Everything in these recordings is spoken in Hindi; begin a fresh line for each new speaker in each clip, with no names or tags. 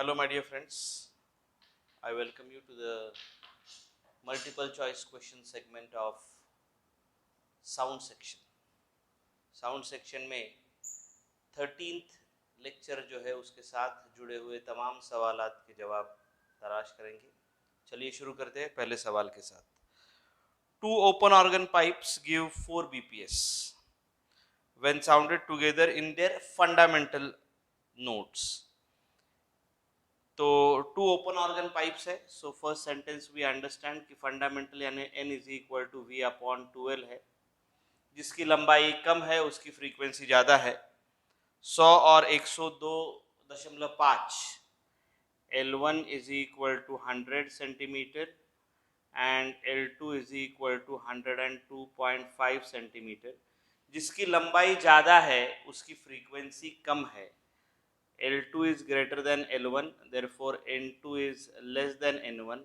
Hello my dear friends, I welcome you to the multiple choice question segment of sound section. Sound section में 13th लेक्चर जो है उसके साथ जुड़े हुए तमाम सवालात के जवाब तलाश करेंगे। चलिए शुरू करते हैं पहले सवाल के साथ। Two open organ pipes give 4 bps when sounded together in their fundamental notes. तो टू ओपन ऑर्गन पाइप्स है। So first sentence we understand कि फंडामेंटल यानी n is equal to v upon 2l है। जिसकी लंबाई कम है उसकी फ्रीक्वेंसी ज़्यादा है। 100 और 102.5 L1 is equal to 100 centimetre and L2 is equal to 102.5 centimetre. जिसकी लंबाई ज़्यादा है उसकी फ्रीक्वेंसी कम है। L2 is greater than L1, therefore N2 is less than N1.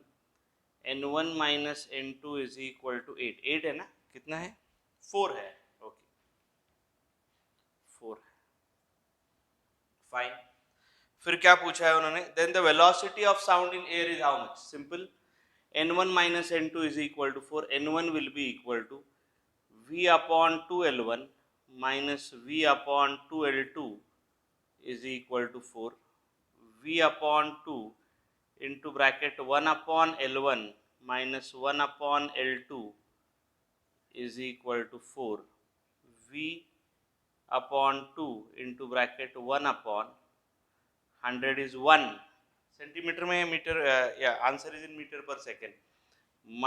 N1 minus N2 is equal to 8. 8 है ना? कितना है? 4 है। ओके, 4 है। फाइन। फिर क्या पूछा है उन्होंने? Then the velocity of sound in air is how much? Simple. N1 minus N2 is equal to 4. N1 will be equal to V upon 2L1 minus V upon 2L2 is equal to 4. V upon 2 into bracket 1 upon L1 minus 1 upon L2 is equal to 4. V upon 2 into bracket 1 upon 100 is 1 centimeter में metre answer is in metre per second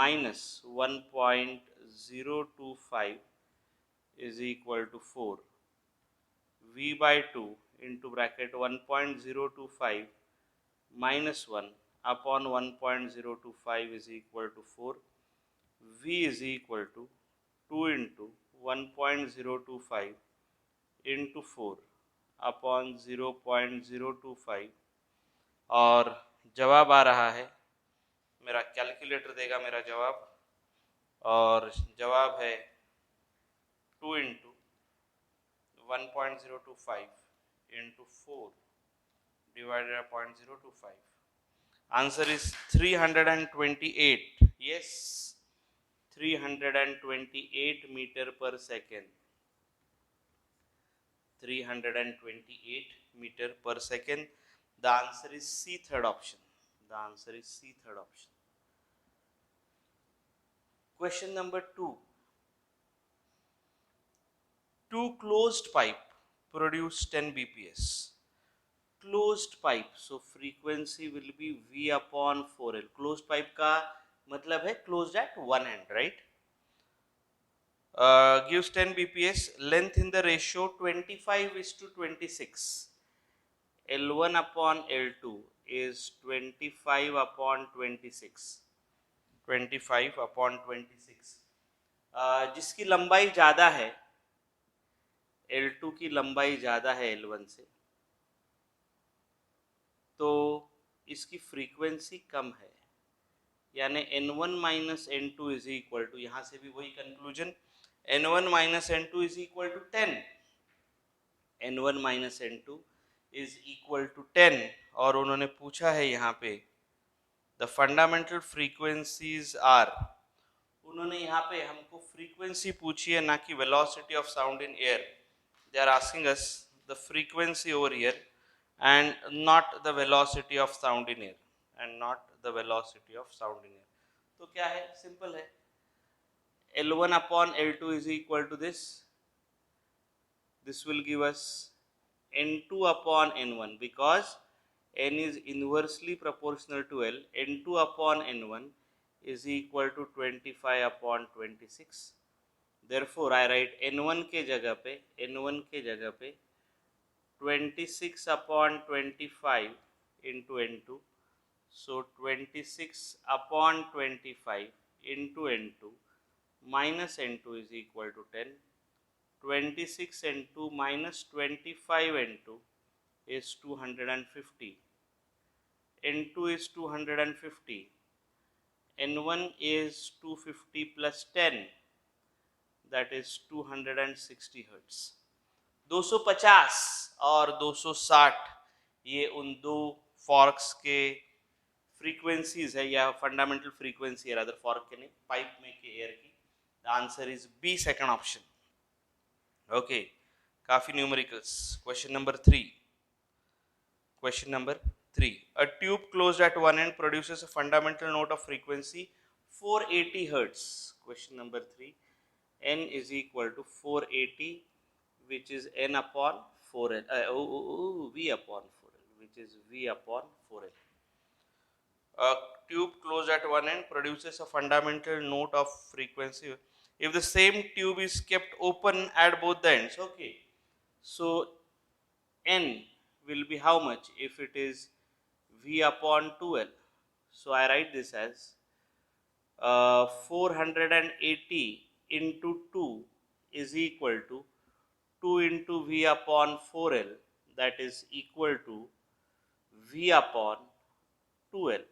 minus 1.025 is equal to 4. V by 2 into bracket 1.025 minus 1 upon 1.025 is equal to 4. V is equal to 2 into 1.025 into 4 upon 0.025 और जवाब आ रहा है, मेरा कैलकुलेटर देगा मेरा जवाब, और जवाब है 2 into 1.025 into 4 divided by 0.025. Answer is 328. Yes, 328 meter per second. 328 meter per second. The answer is C, third option. The answer is C, third option. Question number 2. Two closed pipe produce 10 bps. Closed pipe, so frequency will be V upon 4L. Closed pipe का मतलब है closed at one end, right? Gives 10 bps. Length in the ratio 25:26. L1 upon L2 is 25 upon 26. 25 upon 26. जिसकी लंबाई ज़्यादा है, L2 की लंबाई ज़्यादा है L1 से, तो इसकी फ्रीक्वेंसी कम है। यानी N1 minus N2 is equal to, यहाँ से भी वही conclusion, N1 minus N2 is equal to 10. N1 minus N2 is equal to 10 और उन्होंने पूछा है यहाँ पे द फंडामेंटल फ्रीक्वेंसीज आर। उन्होंने यहाँ पे हमको फ्रीक्वेंसी पूछी है, ना कि velocity of sound in air. They are asking us the frequency over air and not the velocity of sound in air, and not the velocity of sound in air. तो क्या है? सिंपल है, L1 upon L2 is equal to this. This will give us N2 upon N1 because N is inversely proportional to L. N2 upon N1 is equal to 25 upon 26. Therefore I write N1 के जगह पे 26 upon 25 into N2. So 26 upon 25 into N2 minus N2 is equal to 10. 26 N2 minus 25 N2 is 250. N2 is 250. N1 is 250 plus 10, that is 260 hertz. 250 और 260 ये उन दो फॉर्क्स के फ्रीक्वेंसीज है या फंडामेंटल फ्रीक्वेंसी है, रादर फॉर्क के नहीं, पाइप में के एयर की. The answer is B, second option. Okay, काफी numericals. Question number 3. Question number 3. A tube closed at one end produces a fundamental note of frequency 480 Hertz. Question number 3. N is equal to 480, which is N upon 4L. V upon 4L, which is V upon 4L. A tube closed at one end produces a fundamental note of frequency if the same tube is kept open at both the ends. Okay. So N will be how much if it is V upon 2L? So I write this as 480 into 2 is equal to 2 into V upon 4L, that is equal to V upon 2L.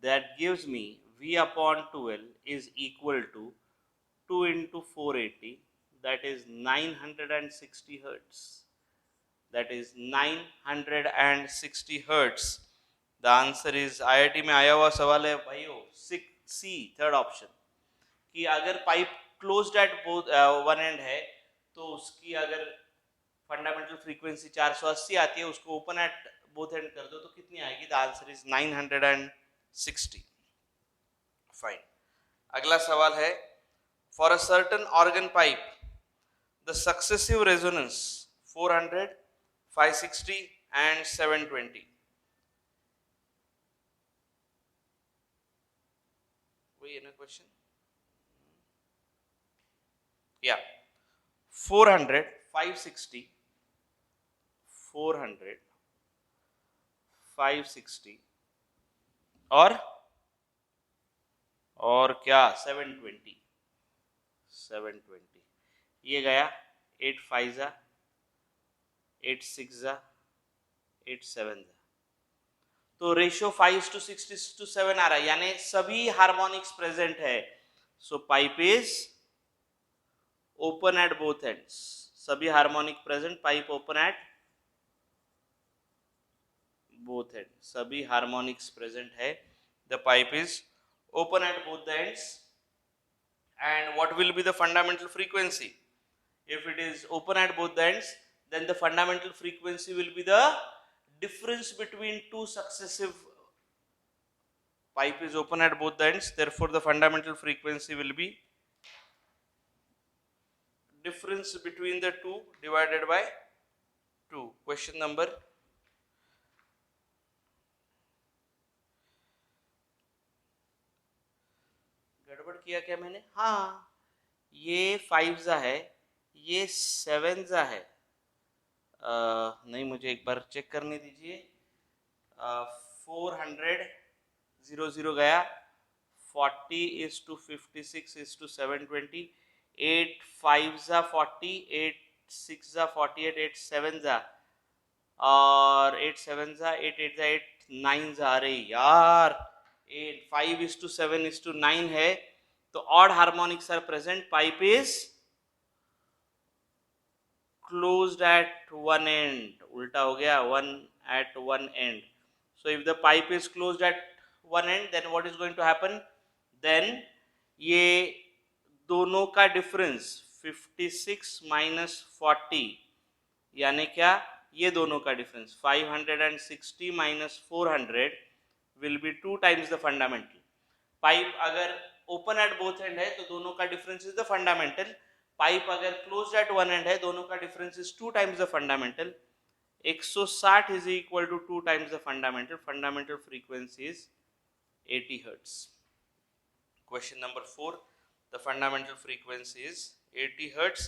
That gives me V upon 2L is equal to 2 into 480, that is 960 Hertz. That is 960 Hertz. The answer is, IIT में आया हुआ सवाल है भाइयों, 6C, थर्ड ऑप्शन, कि अगर pipe closed at both one end है तो उसकी अगर फंडामेंटल फ्रीक्वेंसी 480 आती है, उसको ओपन एट बोथ एंड कर दो तो कितनी आएगी? The answer is 960. फाइन. अगला सवाल है, for a certain organ pipe the successive resonance 400, 560 and 720. Wait, any question? Yeah. 400, 560, 400, 560 और क्या 720. 720 ये गया 8 5 जा 8 6 जा 8 7 जा, तो रेशियो 5:6:7 आ रहा है, यानी सभी हार्मोनिक्स प्रेजेंट है. So pipe is open at both ends. सभी harmonic present, pipe open at both end. सभी हार्मोनिक्स प्रेजेंट है, the pipe is open at both the ends. And what will be the fundamental frequency? If it is open at both the ends, then the fundamental frequency will be the difference between two successive. Pipe is open at both the ends, therefore the fundamental frequency will be difference between the two divided by 2. Question number गड़बड़ किया क्या मैंने? हाँ, ये 5 जा है, ये 7 जा है. नहीं, मुझे एक बार चेक करने दीजिए. 400 0 गया, 40 is to 56 is to 720, 8 5 जा 40, 8 6 जा 48, 8 7 जा और 8 7 जा 8 8 जा 8 9 जा. अरे यार, 8 5 is to 7 is to 9 है, तो odd harmonics are present. Pipe is closed at one end, उल्टा हो गया, one at one end. So if the pipe is closed at one end, then what is going to happen? Then ये दोनों का डिफरेंस 56 minus 40 यानी क्या? ये दोनों का difference 560 minus 400 will be 2 times the fundamental. Pipe अगर ओपन एट बोथ एंड है तो दोनों का difference is the fundamental. Pipe अगर क्लोज एट वन एंड है, दोनों का difference is 2 times the fundamental. 160 is equal to 2 times the fundamental. Fundamental frequency is 80 hertz. Question number 4. The fundamental frequency is 80 hertz.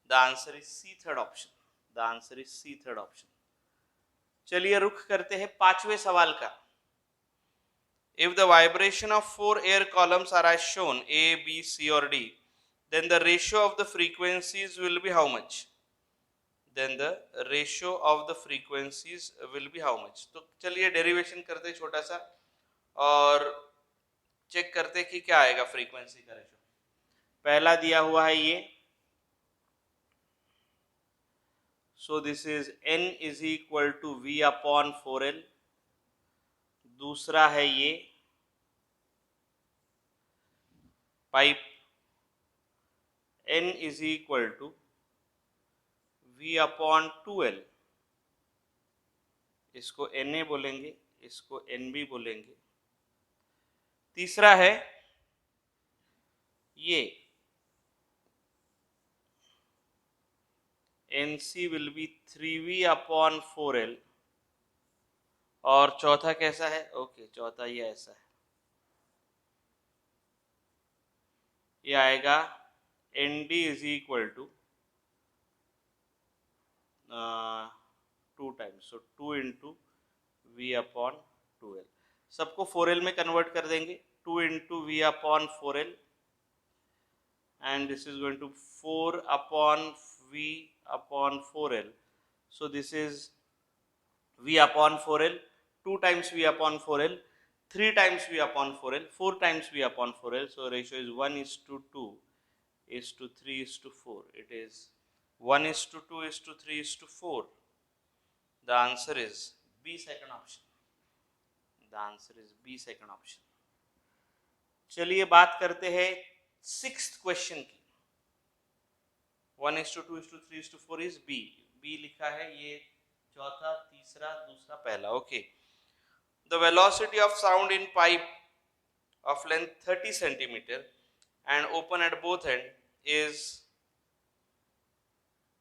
The answer is C, third option. The answer is C, third option. चलिए रुख करते हैं पांचवें सवाल का. If the vibration of 4 air columns are as shown, A, B, C or D, then the ratio of the frequencies will be how much? Then the ratio of the frequencies will be how much? तो चलिए डेरिवेशन करते हैं छोटा सा और चेक करते हैं कि क्या आएगा फ्रीक्वेंसी का रेशो. पहला दिया हुआ है ये, so this is N is equal to V upon 4L. दूसरा है ये pipe n is equal to v upon 2l, इसको Na बोलेंगे, इसको Nb बोलेंगे। तीसरा है ये Nc will be 3v upon 4l, और चौथा कैसा है? ओके, चौथा ये ऐसा है, ये आएगा Nd is equal to 2 times, so 2 into v upon 2l। सबको 4l में कन्वर्ट कर देंगे, 2 into v upon 4l, and this is going to 4 upon v upon 4l. So this is v upon 4l, 2 times v upon 4l, 3 times v upon 4l, 4 times v upon 4l. So ratio is 1 is to 2 is to 3 is to 4. It is 1 is to 2 is to 3 is to 4. The answer is B, second option. The answer is B, second option. चलिए बात करते हैं 6th क्वेश्चन की। 1 is to 2 is to 3 is to 4 is B. B लिखा है, ये चौथा, तीसरा, दूसरा, पहला। Okay, the velocity of sound in pipe of length 30 centimeter and open at both end is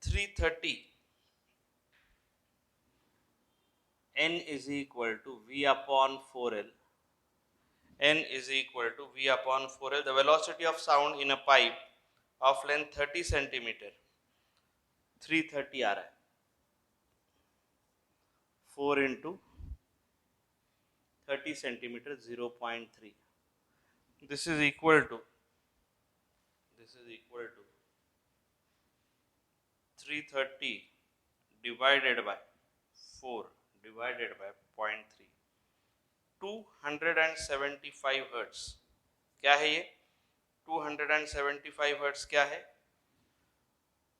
330. N is equal to V upon 4L. N is equal to V upon 4L. The velocity of sound in a pipe of length 30 centimeter, 330 आ रहा है, 4 into 30 centimeter 0.3. This is equal to 330 divided by 4 divided by 0.3, 275 hertz. क्या है ये? 275 hertz क्या है?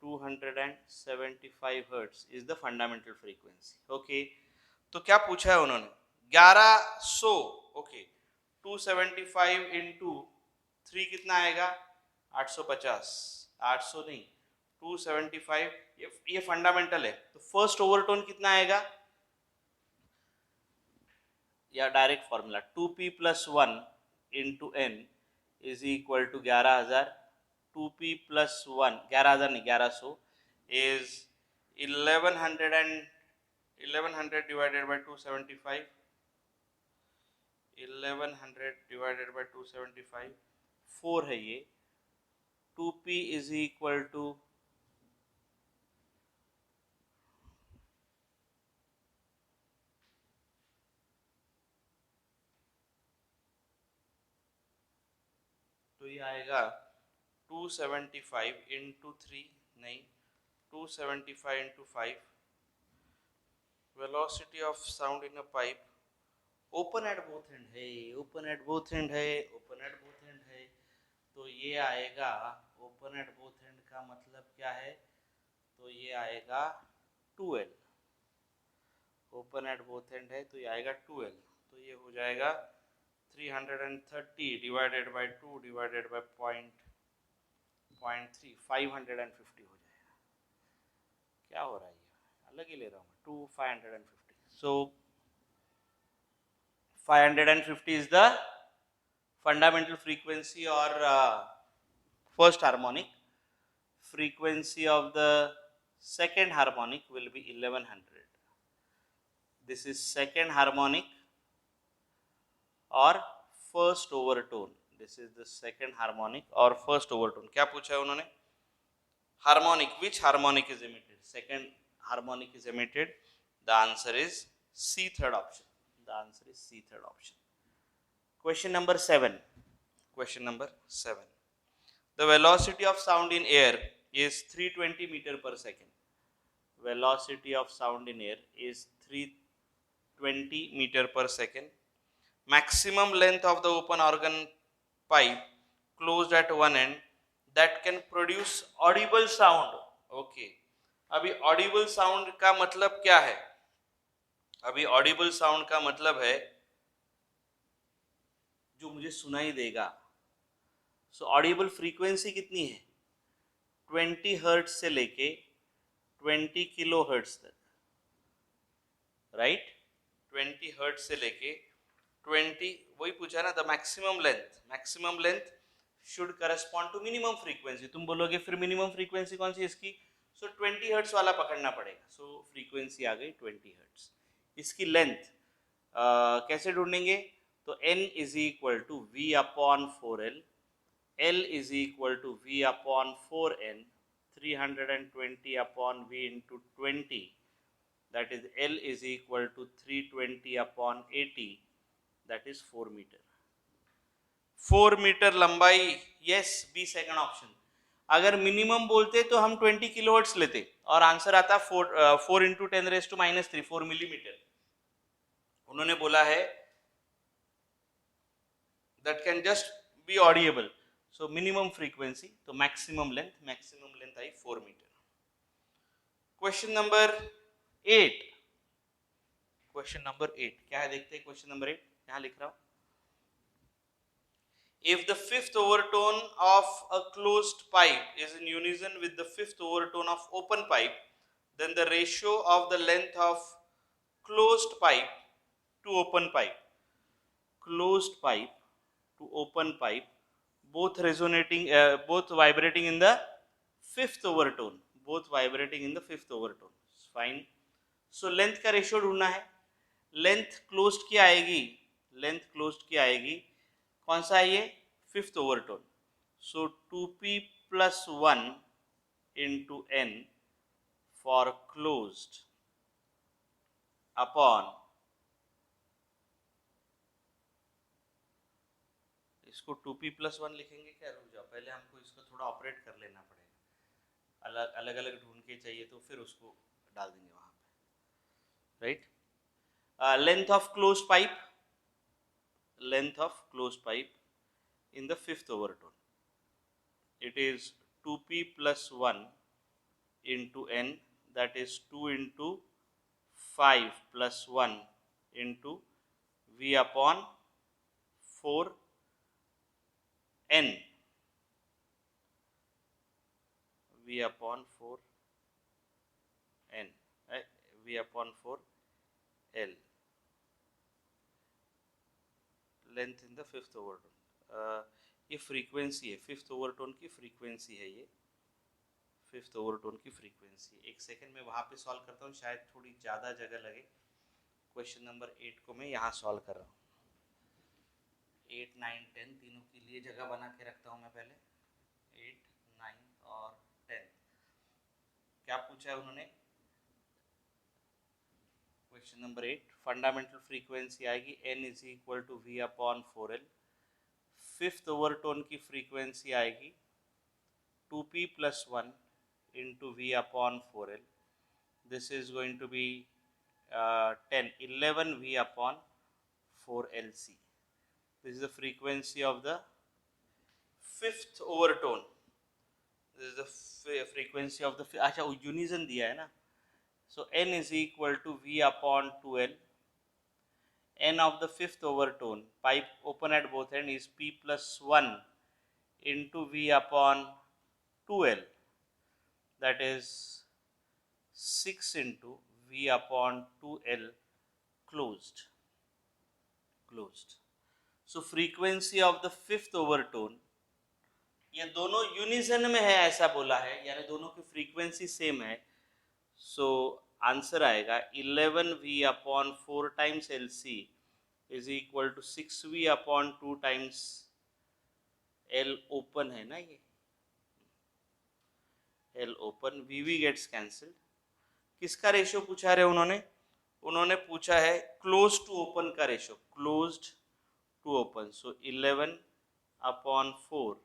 275 hertz is the fundamental frequency. Okay, तो क्या पूछा है उन्होंने? 1100. ओके, 275 into 3 कितना आएगा? 850. 800 नहीं, 275, ये फंडामेंटल है, तो फर्स्ट ओवरटोन कितना आएगा? या direct formula 2p plus 1 into n is equal to 11,000. 2p plus 1, 11,000 नहीं, 1100 is 1100 divided by 275. 1100 divided by 275, 4 है ये. 2p is equal to तो ये आएगा 275 into 3 नहीं, 275 into 5. Velocity of sound in a pipe open at both end है, open at both end है, open at both end है, तो ये आएगा open at both end का मतलब क्या है? तो ये आएगा 2l. open at both end है तो ये आएगा 2l, तो ये हो जाएगा 330 divided by 2 divided by 0.3, 550 हो जाएगा. क्या हो रहा है? ये अलग ही ले रहा हूँ मैं, 550. So 550 is the fundamental frequency or first harmonic. Frequency of the second harmonic will be 1100. This is second harmonic or first overtone. This is the second harmonic or first overtone. क्या पूछा है उन्होंने? Harmonic. Which harmonic is emitted? Second harmonic is emitted. The answer is C, third option. The answer is C, third option. Question number 7. Question number 7. The velocity of sound in air is 320 meter per second. Velocity of sound in air is 320 meter per second. Maximum length of the open organ pipe closed at one end that can produce audible sound. Okay, अभी audible sound का मतलब क्या है? अभी audible sound का मतलब है जो मुझे सुनाई देगा। सो ऑडिबल फ्रीक्वेंसी कितनी है? 20 हर्ट्ज से लेके 20 किलो हर्ट्ज तक, राइट? 20 हर्ट्ज से लेके 20, वही पूछा ना, the maximum length should correspond to minimum frequency. तुम बोलोगे फिर मिनिमम फ्रीक्वेंसी कौन सी इसकी? सो 20 हर्ट्ज वाला पकड़ना पड़ेगा। सो फ्रीक्वेंसी आ गई 20 हर्ट्ज। इसकी लेंथ कैसे ढूंढेंगे? तो n is equal to v upon 4l, l is equal to v upon 4n, 320 upon v into 20, that is l is equal to 320 upon 80, that is 4 meter. 4 metre लंबाई, यस, बी सेकंड ऑप्शन। अगर मिनिमम बोलते तो हम 20 किलोहर्ट्ज लेते और आंसर आता 4 इंटू 10⁻³ 4 मिलीमीटर। उन्होंने बोला है that can just be audible, so minimum frequency, तो maximum length आई 4 मीटर। क्वेश्चन नंबर 8, क्या है देखते हैं। क्वेश्चन नंबर 8 यहाँ लिख रहा हूं। If the fifth overtone of a closed pipe is in unison with the fifth overtone of open pipe, then the ratio of the length of closed pipe to open pipe, both vibrating in the fifth overtone, fine. So length का रेशियो ढूंढना है। लेंथ क्लोज्ड की आएगी, कौन सा है ये? Fifth overtone. So 2p + 1 into n for closed upon, इसको 2p + 1 लिखेंगे क्या? रुक जाओ, पहले हमको इसको थोड़ा ऑपरेट कर लेना पड़ेगा। अलग अलग ढूंढ के चाहिए तो फिर उसको डाल देंगे वहां पे, right? Length of closed pipe in the fifth overtone, it is 2p + 1 into n, that is 2 into 5 + 1 into v upon 4n, v upon 4n, v upon 4l, length in the fifth overtone. ये फ्रीक्वेंसी है, फिफ्थ ओवरटोन की फ्रीक्वेंसी है ये, फिफ्थ ओवरटोन की फ्रीक्वेंसी। एक सेकंड में वहाँ पे सॉल्व करता हूँ, शायद थोड़ी ज़्यादा जगह लगे। क्वेश्चन नंबर 8 को मैं यहाँ सॉल्व कर रहा हूँ। 8, 9, 10 तीनों के लिए जगह बना के रखता हूँ मैं पहले। 8, 9 और 10। क्या पूछा है उन्होंने? क्वेश्चन नंबर 8, फंडामेंटल फ्रीक्वेंसी आएगी n is equal to v upon 4l। Fifth overtone की फ्रीक्वेंसी आएगी 2p + 1 into v upon 4l. This is going to be 11 v upon 4lc. This is the frequency of the fifth overtone. This is the frequency of the, अच्छा unison दिया है ना, so n is equal to v upon 2l. n of the fifth overtone, pipe open at both ends, is p + 1 into v upon 2l, that is 6 into v upon 2l closed. So frequency of the fifth overtone, ये दोनों यूनिजन में है ऐसा बोला है, यानी दोनों की फ्रीक्वेंसी सेम है। सो आंसर आएगा 11v upon 4 times lc is equal to 6v upon 2 times l open है ना, ये l open, vv gets cancelled। किसका रेशियो पूछा रहे उन्होंने पूछा है क्लोज टू ओपन का ratio, closed to open. So 11 upon 4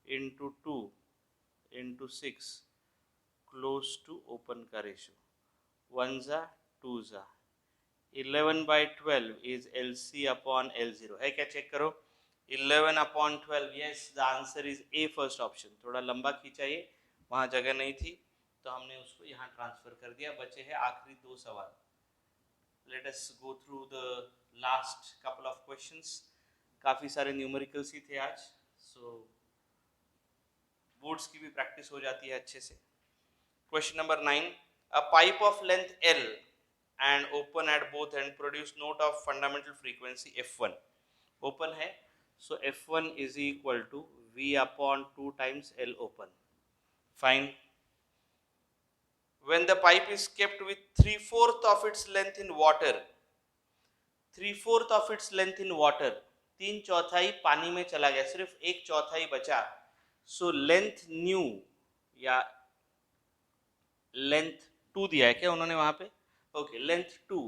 into 2 into 6 close to open का रेशियो, 1 जा 2 जा, 11/12 is LC upon L0 है क्या? चेक करो, 11 upon 12, yes, the answer is A, first option. थोड़ा लंबा खींचा ये, वहाँ जगह नहीं थी तो हमने उसको यहाँ ट्रांसफर कर दिया। बचे हैं आखिरी 2 सवाल। Let us go through the last couple of questions. काफ़ी सारे न्यूमेरिकल्स ही थे आज, सो बोर्ड्स की भी प्रैक्टिस हो जाती है अच्छे से। Question number 9, a pipe of length L and open at both end produce note of fundamental frequency F1. Open है, so F1 is equal to V upon 2 times L open. Fine. When the pipe is kept with 3/4 of its length in water, 3/4 of its length in water, 3/4 पानी में चला गया, सिर्फ 1/4 बचा, so length न्यू या लेंथ 2 दिया है क्या उन्होंने वहां पे, ओके लेंथ 2,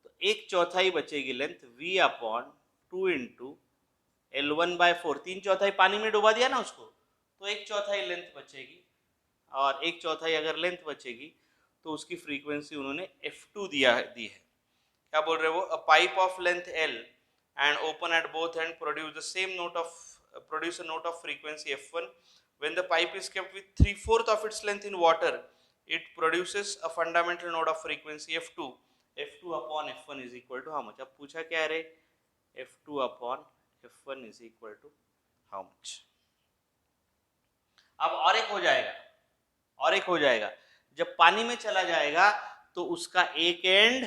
तो 1/4 बचेगी length V upon 2 into L1/4, 3/4 पानी में डुबा दिया ना उसको, तो 1/4 लेंथ बचेगी, और 1/4 अगर लेंथ बचेगी तो उसकी फ्रीक्वेंसी उन्होंने F2 दी है। क्या बोल रहे वो, अ pipe of length L and open at both end produce a note of frequency F1. When the pipe is kept with 3/4 of its length in water, it produces a fundamental node of frequency F2. F2 upon F1 is equal to how much? अब पूछा क्या है रे, F2 upon F1 is equal to how much? अब और एक हो जाएगा, जब पानी में चला जाएगा तो उसका एक एंड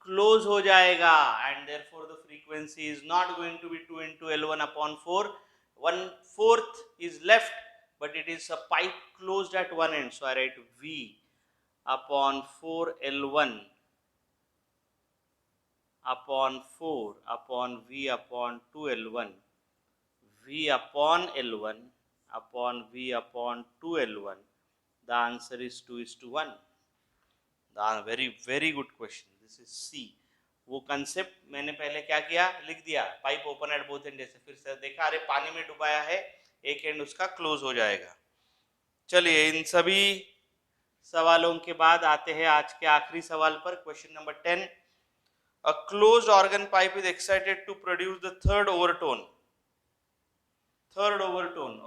क्लोज हो जाएगा, and therefore the frequency is not going to be 2 into L1 upon 4, 1/4 is left, but it is a pipe closed at one end, so I write V upon 4 L1 upon 4 upon V upon 2 L1, V upon L1 upon V upon 2 L1. The answer is 2:1. Very good question. This is C. वो कंसेप्ट मैंने पहले क्या किया, लिख दिया, pipe open at both and, जैसे फिर से देखा, अरे पानी में डुबाया है, एक एंड उसका क्लोज हो जाएगा। चलिए इन सभी सवालों के बाद आते हैं आज के आखिरी सवाल पर, question number 10। A closed organ pipe is excited to produce the third overtone.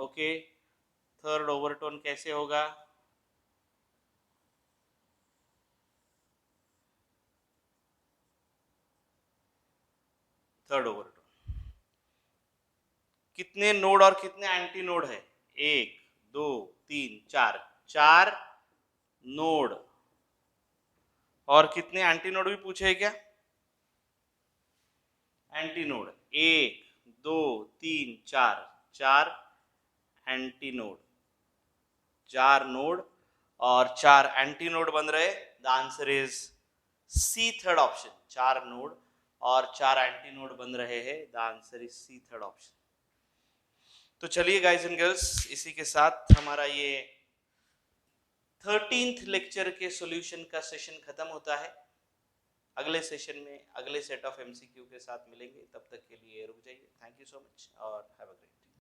Okay, third overtone कैसे होगा, थर्ड ओवरटोन कितने नोड और कितने एंटी नोड है, 1 2 3 4, 4 नोड, और कितने एंटी नोड भी पूछे है क्या, anti node 1 2 3 4, 4 anti node, 4 node और 4 एंटी नोड बन रहे, the answer is C, third option, 4 node और 4 एंटी नोड बन रहे हैं, the answer is C, third option. तो चलिए गाइज एंड गर्ल्स, इसी के साथ हमारा ये 13th लेक्चर के सॉल्यूशन का सेशन खत्म होता है। अगले सेशन में अगले सेट ऑफ एमसीक्यू के साथ मिलेंगे, तब तक के लिए रुक जाइए। थैंक यू सो मच और हैव अ ग्रेट